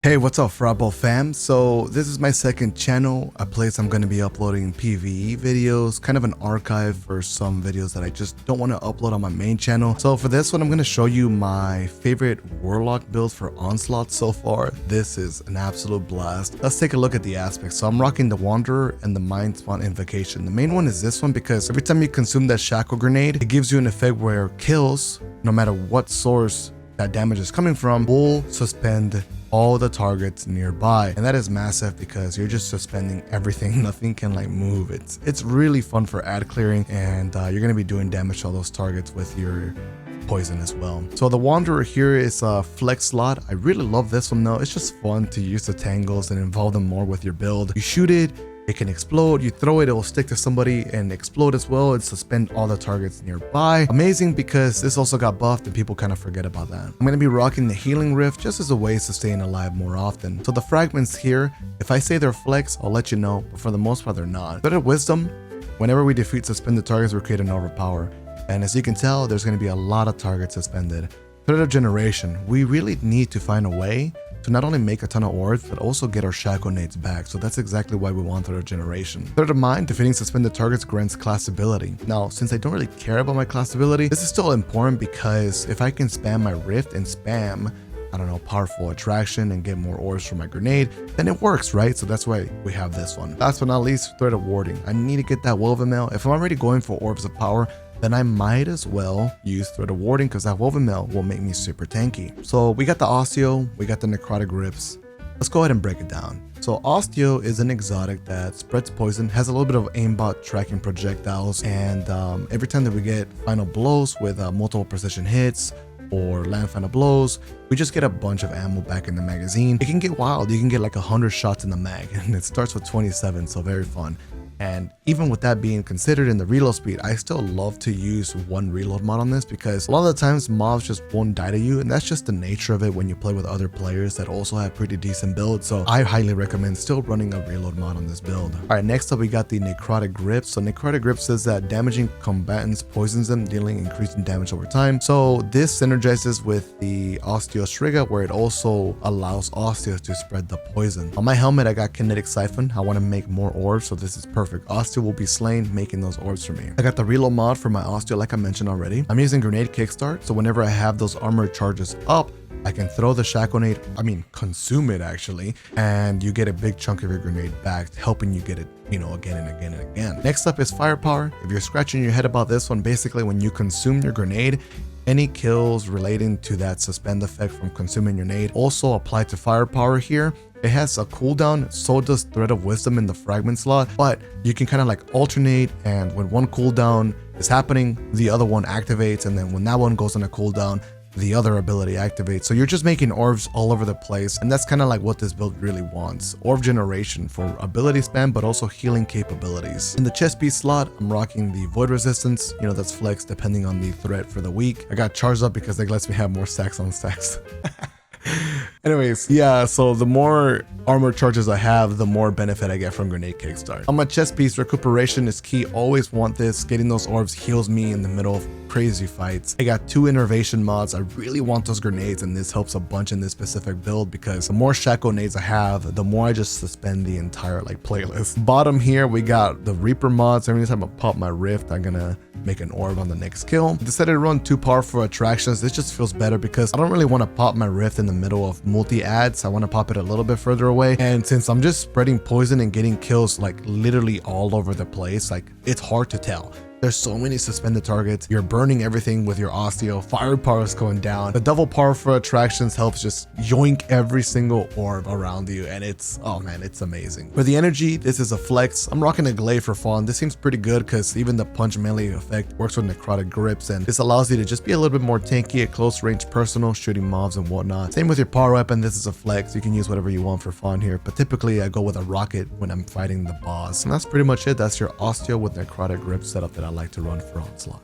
Hey, what's up, Frappo fam? So this is my second channel, a place I'm going to be uploading PvE videos, kind of an archive for some videos that I just don't want to upload on my main channel. So for this one, I'm going to show you my favorite Warlock build for Onslaught so far. This is an absolute blast. Let's take a look at the aspects. So I'm rocking the Wanderer and the Mind Spawn Invocation. The main one is this one because every time you consume that Shackle Grenade, it gives you an effect where kills, no matter what source that damage is coming from, will suspend all the targets nearby, and that is massive because you're just suspending everything. Nothing can like move. It's really fun for ad clearing, and you're gonna be doing damage to all those targets with your poison as well. So the Wanderer here is a flex slot. I really love this one though. It's just fun to use the tangles and involve them more with your build. You shoot it, it can explode, you throw it, it will stick to somebody and explode as well and suspend all the targets nearby. Amazing because this also got buffed and people kind of forget about that. I'm going to be rocking the Healing Rift just as a way to staying alive more often. So the fragments here, if I say they're flex, I'll let you know, but for the most part they're not. Thread of Wisdom, whenever we defeat suspended targets, we create an overpower. And as you can tell, there's going to be a lot of targets suspended. Thread of Generation, we really need to find a way to not only make a ton of orbs, but also get our shackle nades back. So that's exactly why we want Thread of Generation. Thread of Mind, defeating suspended targets grants class ability. Now, since I don't really care about my class ability, this is still important because if I can spam my Rift and spam, I don't know, Powerful Attraction and get more orbs from my grenade, then it works, right? So that's why we have this one. Last but not least, Thread of Warding. I need to get that Woven Mail. If I'm already going for Orbs of Power, then I might as well use Thread of Warding because that Woven Mail will make me super tanky. So we got the Osteo, we got the Necrotic Grips. Let's go ahead and break it down. So Osteo is an exotic that spreads poison, has a little bit of aimbot tracking projectiles, and every time that we get final blows with multiple precision hits or land final blows, we just get a bunch of ammo back in the magazine. It can get wild. You can get like 100 shots in the mag, and it starts with 27, so very fun. And even with that being considered in the reload speed, I still love to use one reload mod on this because a lot of the times mobs just won't die to you, and that's just the nature of it when you play with other players that also have pretty decent builds. So I highly recommend still running a reload mod on this build. All right, next up we got the Necrotic Grip. So Necrotic Grip says that damaging combatants poisons them, dealing increasing damage over time. So this synergizes with the Osteo Striga, where it also allows Osteos to spread the poison. On my helmet, I got Kinetic Siphon. I want to make more orbs, so this is perfect. Osteo will be slain, making those orbs for me. I got the reload mod for my Osteo, like I mentioned already. I'm using Grenade Kickstart, so whenever I have those armor charges up, I can throw the shackle nade, consume it actually, and you get a big chunk of your grenade back, helping you get it, again and again and again. Next up is Firepower. If you're scratching your head about this one, basically when you consume your grenade, any kills relating to that suspend effect from consuming your nade also apply to Firepower here. It has a cooldown, so does Thread of Wisdom in the fragment slot, but you can kind of like alternate, and when one cooldown is happening, the other one activates, and then when that one goes on a cooldown, the other ability activates. So you're just making orbs all over the place, and that's kind of like what this build really wants. Orb generation for ability spam, but also healing capabilities. In the chest piece slot, I'm rocking the Void Resistance. That's flex depending on the threat for the week. I got charged up because it lets me have more stacks on stacks. Anyways, yeah, so the more armor charges I have, the more benefit I get from Grenade Kickstart. On my chest piece, recuperation is key. Always want this. Getting those orbs heals me in the middle of crazy fights. I got 2 innervation mods. I really want those grenades, and this helps a bunch in this specific build because the more shackle nades I have, the more I just suspend the entire playlist. Bottom here, we got the Reaper mods. Every time I pop my Rift, I'm gonna make an orb on the next kill. I decided to run 2 Powerful Attractions. This just feels better because I don't really want to pop my Rift in the middle of multi-ads. I want to pop it a little bit further away, and since I'm just spreading poison and getting kills literally all over the place, it's hard to tell. There's so many suspended targets. You're burning everything with your Osteo. Firepower is going down. The double Powerful Attractions helps just yoink every single orb around you, and oh man, it's amazing. For the energy, this is a flex. I'm rocking a Glaive for fun. This seems pretty good because even the punch melee effect works with Necrotic Grips, and this allows you to just be a little bit more tanky at close range, personal, shooting mobs and whatnot. Same with your power weapon. This is a flex. You can use whatever you want for fun here, but typically I go with a rocket when I'm fighting the boss. And that's pretty much it. That's your Osteo with Necrotic Grip setup that I like to run for Onslaught.